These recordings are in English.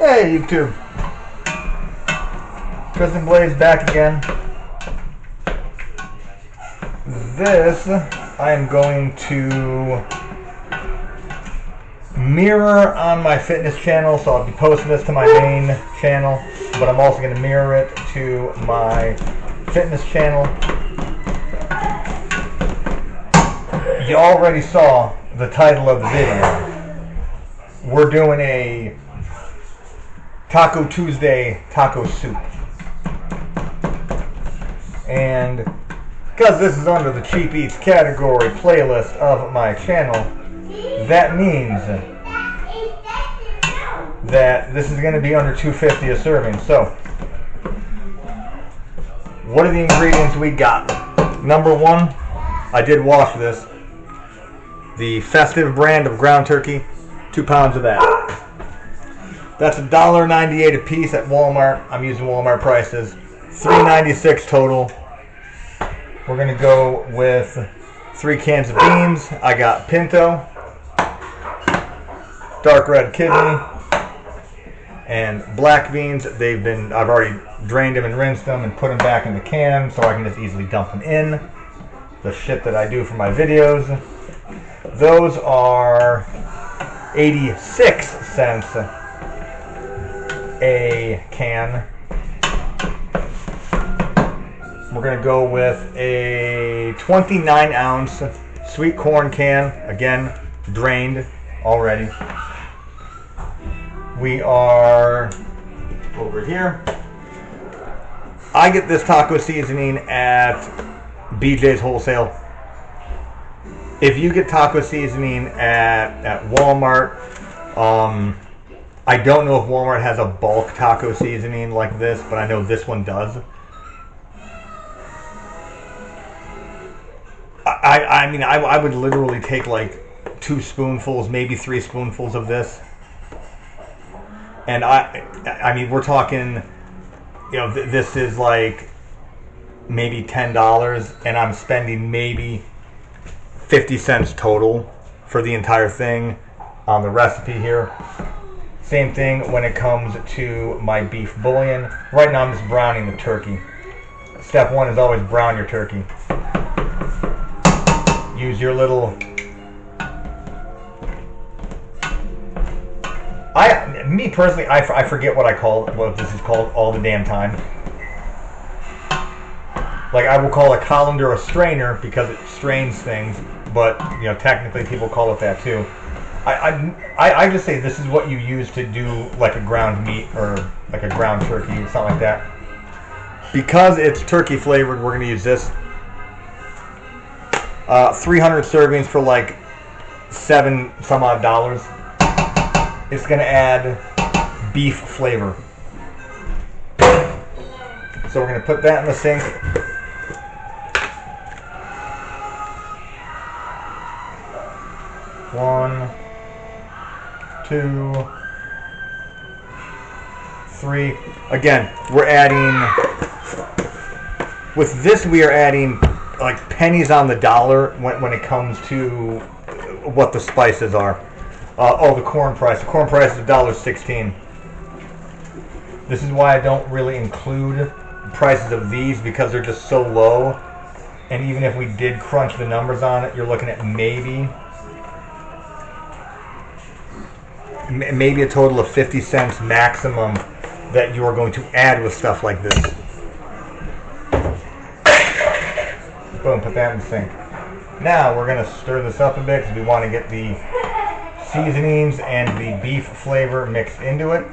Hey YouTube, Tristan Blaze back again. This I am going to mirror on my fitness channel, so I'll be posting this to my main channel, but I'm also going to mirror it to my fitness channel. You already saw the title of the video. We're doing a Taco Tuesday taco soup. And because this is under the Cheap Eats category playlist of my channel, that means that this is going to be under $2.50 a serving. So, what are the ingredients we got? Number one, I did wash this. The Festive brand of ground turkey, 2 pounds of that. That's $1.98 a piece at Walmart. I'm using Walmart prices. $3.96 total. We're going to go with 3 cans of beans. I got pinto, dark red kidney, and black beans. I've already drained them and rinsed them and put them back in the can so I can just easily dump them in. The shit that I do for my videos. Those are 86 cents a can. We're going to go with a 29 ounce sweet corn can, again drained already. We are over here. I get this taco seasoning at BJ's Wholesale. If you get taco seasoning at Walmart, I don't know if Walmart has a bulk taco seasoning like this, but I know this one does. I mean, I would literally take like 2 spoonfuls, maybe 3 spoonfuls of this. And I mean, we're talking, you know, this is like maybe $10, and I'm spending maybe 50 cents total for the entire thing on the recipe here. Same thing when it comes to my beef bouillon. Right now I'm just browning the turkey. Step 1 is always brown your turkey. Use your little... Me personally, I forget what this is called all the damn time. Like, I will call a colander a strainer because it strains things, but, you know, technically people call it that too. I just say this is what you use to do like a ground meat or like a ground turkey or something like that. Because it's turkey flavored, we're going to use this. 300 servings for like $7 some odd. It's going to add beef flavor. So we're going to put that in the sink. One, 2, 3. Again, we're adding, with this we are adding like pennies on the dollar when it comes to what the spices are. Oh, the corn price. The corn price is $1.16. This is why I don't really include prices of these, because they're just so low. And even if we did crunch the numbers on it, you're looking at maybe a total of 50 cents maximum that you are going to add with stuff like this. Boom, put that in the sink. Now we're going to stir this up a bit because we want to get the seasonings and the beef flavor mixed into it.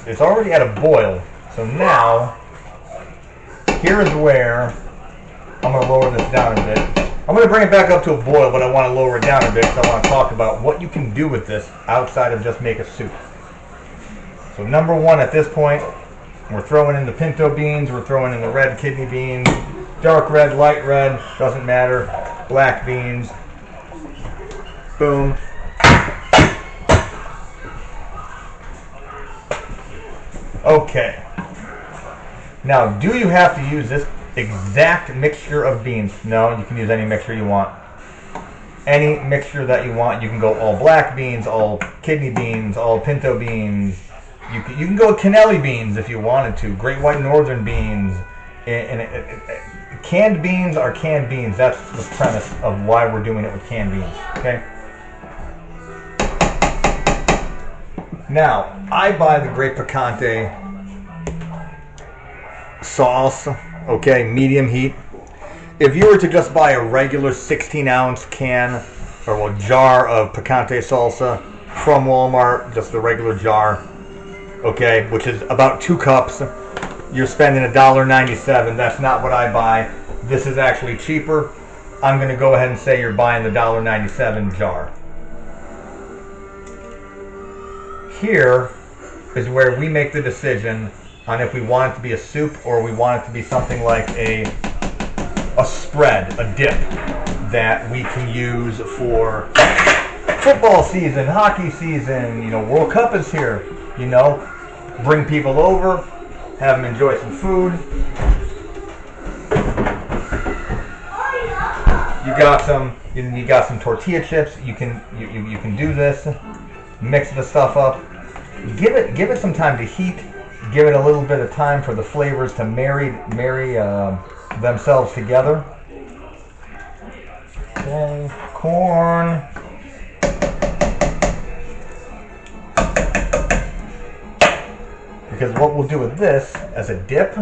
It's already at a boil, so now here is where I'm going to lower this down a bit. I'm going to bring it back up to a boil, but I want to lower it down a bit because I want to talk about what you can do with this outside of just make a soup. So number 1 at this point, we're throwing in the pinto beans, we're throwing in the red kidney beans, dark red, light red, doesn't matter, black beans. Boom. Okay. Now, do you have to use this exact mixture of beans? No, you can use any mixture you want. any mixture that you want. You can go all black beans, all kidney beans, all pinto beans. You can go cannelli beans if you wanted to. Great white northern beans. Canned beans are canned beans. That's the premise of why we're doing it with canned beans. Okay. Now, I buy the Great Picante sauce, okay, medium heat. If you were to just buy a regular 16-ounce can, or well, jar of Picante salsa from Walmart, just the regular jar, okay, which is about 2 cups, you're spending $1.97. That's not what I buy. This is actually cheaper. I'm going to go ahead and say you're buying the $1.97 jar. Here is where we make the decision on if we want it to be a soup or we want it to be something like a spread, a dip that we can use for football season, hockey season, you know, World Cup is here, you know, bring people over, have them enjoy some food. You got some tortilla chips. You can do this. Mix the stuff up. Give it some time to heat. Give it a little bit of time for the flavors to marry themselves together. Okay, corn. Because what we'll do with this as a dip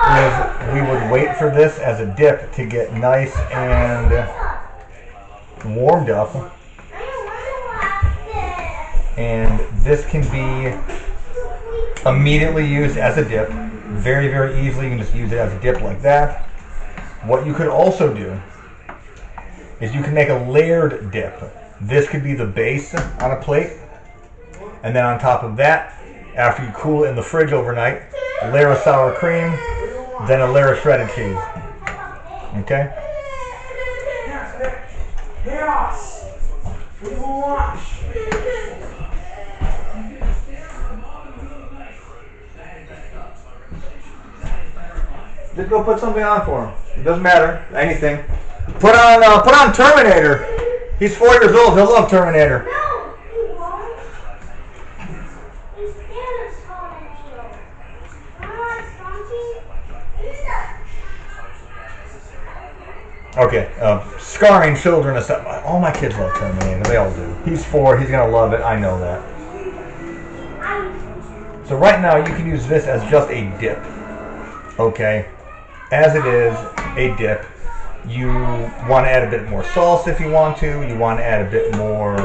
is we would wait for this as a dip to get nice and warmed up. And this can be immediately used as a dip. Very, very easily. You can just use it as a dip like that. What you could also do is you can make a layered dip. This could be the base on a plate. And then on top of that, after you cool it in the fridge overnight, a layer of sour cream, then a layer of shredded cheese. Okay? Yes. We will watch. Just go put something on for him. It doesn't matter. Anything. Put on Terminator. He's 4 years old. He'll love Terminator. No, he won't. He's scared of Terminator. Okay. Scarring children and stuff. All my kids love Terminator. They all do. He's 4. He's gonna love it. I know that. So right now you can use this as just a dip. Okay. As it is, a dip. You want to add a bit more salsa if you want to. You want to add a bit more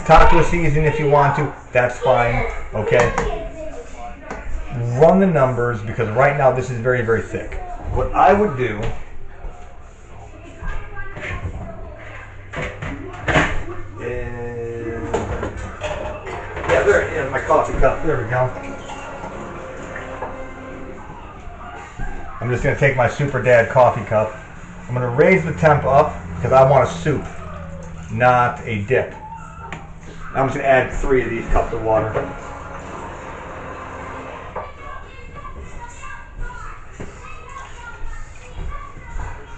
taco seasoning if you want to. That's fine. Okay. Run the numbers because right now this is very, very thick. What I would do is, yeah, there, yeah, my coffee cup. There we go. I'm just going to take my Super Dad coffee cup. I'm going to raise the temp up because I want a soup, not a dip. I'm just going to add 3 of these cups of water.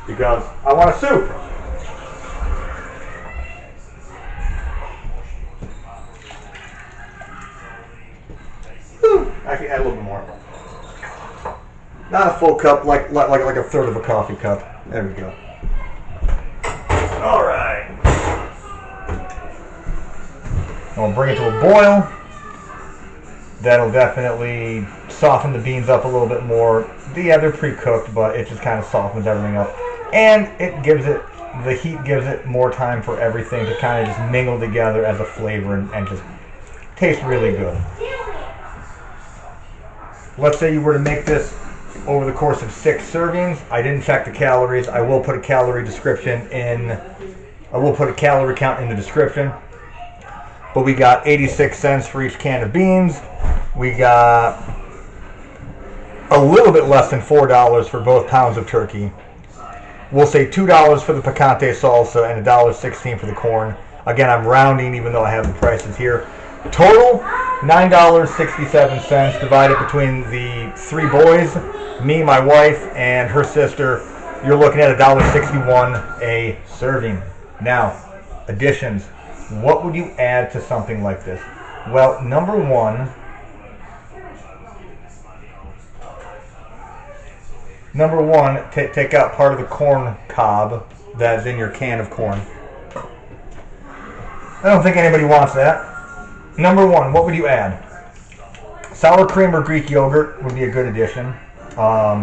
Because I want a soup. Actually, add a little bit more. Not a full cup, like a third of a coffee cup. There we go. All right. I'll bring it to a boil. That'll definitely soften the beans up a little bit more. Yeah, they're pre-cooked, but it just kind of softens everything up. And it gives it, the heat gives it more time for everything to kind of just mingle together as a flavor and just taste really good. Let's say you were to make this over the course of 6 servings. I didn't check the calories. I will put a calorie description in. I will put a calorie count in the description. But we got 86 cents for each can of beans. We got a little bit less than $4 for both pounds of turkey. We'll say $2 for the picante salsa and $1.16 for the corn. Again, I'm rounding even though I have the prices here. Total, $9.67 divided between the 3 boys, me, my wife, and her sister, you're looking at $1.61 a serving. Now, additions. What would you add to something like this? Well, number one, take out part of the corn cob that is in your can of corn. I don't think anybody wants that. Number one, what would you add? Sour cream or Greek yogurt would be a good addition,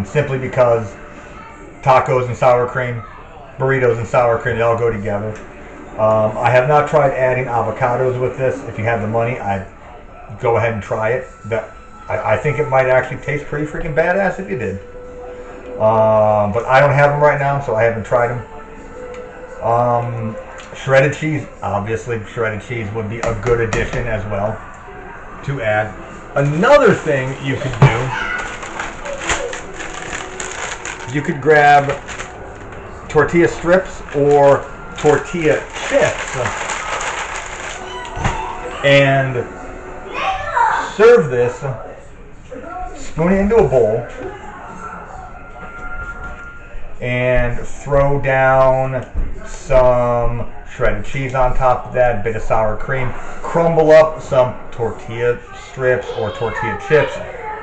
simply because tacos and sour cream, burritos and sour cream, they all go together. I have not tried adding avocados with this. If you have the money, I'd go ahead and try it. I think it might actually taste pretty freaking badass if you did. But I don't have them right now, so I haven't tried them. Shredded cheese, obviously, shredded cheese would be a good addition as well to add. Another thing you could do, you could grab tortilla strips or tortilla chips and serve this, spoon it into a bowl, and throw down some shredded cheese on top of that, a bit of sour cream, crumble up some tortilla strips or tortilla chips,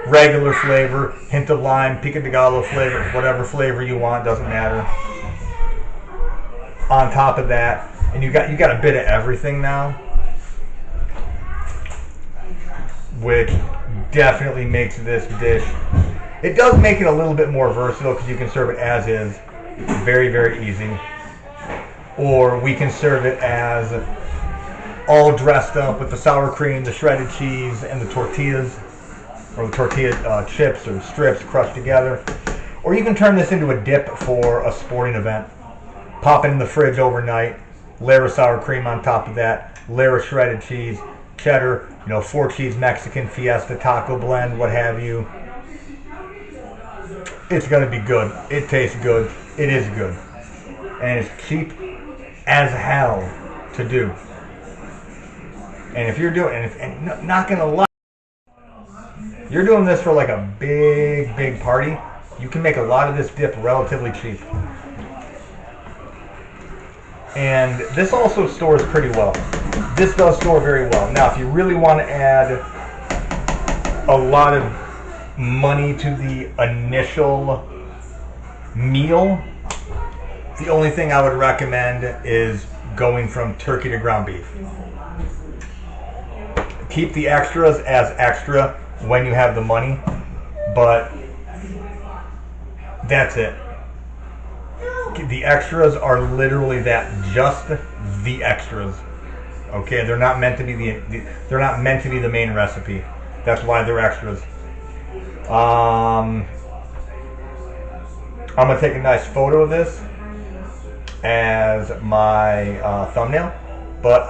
regular flavor, hint of lime, pico de gallo flavor, whatever flavor you want, doesn't matter. On top of that, and you got a bit of everything now, which definitely makes this dish. It does make it a little bit more versatile because you can serve it as is, very, very easy. Or we can serve it as all dressed up with the sour cream, the shredded cheese, and the tortillas, or the tortilla chips or strips crushed together. Or you can turn this into a dip for a sporting event. Pop it in the fridge overnight, layer of sour cream on top of that, layer of shredded cheese, cheddar, 4-cheese Mexican Fiesta taco blend, what have you. It's going to be good. It tastes good. It is good. And it's cheap as hell to do. And if you're doing, and not going to lie, you're doing this for like a big, big party, you can make a lot of this dip relatively cheap. And this also stores pretty well. This does store very well. Now, if you really want to add a lot of money to the initial meal, the only thing I would recommend is going from turkey to ground beef. Keep the extras as extra when you have the money, but that's it. The extras are literally that, just the extras. Okay, they're not meant to be they're not meant to be the main recipe. That's why they're extras. I'm gonna take a nice photo of this as my thumbnail, but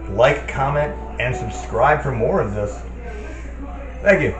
like, comment, and subscribe for more of this. Thank you.